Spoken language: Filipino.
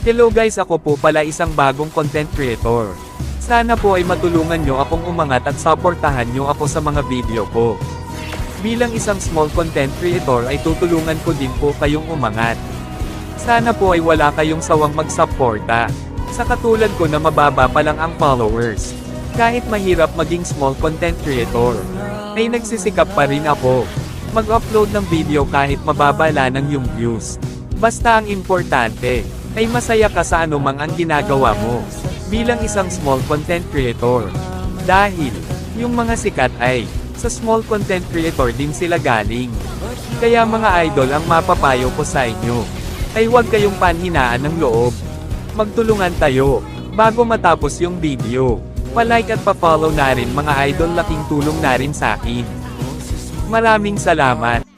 Hello guys, ako po pala isang bagong content creator. Sana po ay matulungan nyo akong umangat at supportahan nyo ako sa mga video ko. Bilang isang small content creator ay tutulungan ko din po kayong umangat. Sana po ay wala kayong sawang magsuporta. Sa katulad ko na mababa pa lang ang followers. Kahit mahirap maging small content creator, ay nagsisikap pa rin ako. Mag-upload ng video kahit mababa lang yung views. Basta ang importante, ay masaya ka sa anumang ang ginagawa mo, bilang isang small content creator. Dahil, yung mga sikat ay, sa small content creator din sila galing. Kaya mga idol, ang mapapayo ko sa inyo, ay huwag kayong panhinaan ng loob. Magtulungan tayo, bago matapos yung video. Pa-like at pa-follow na rin mga idol, laking tulong na rin sa akin. Maraming salamat.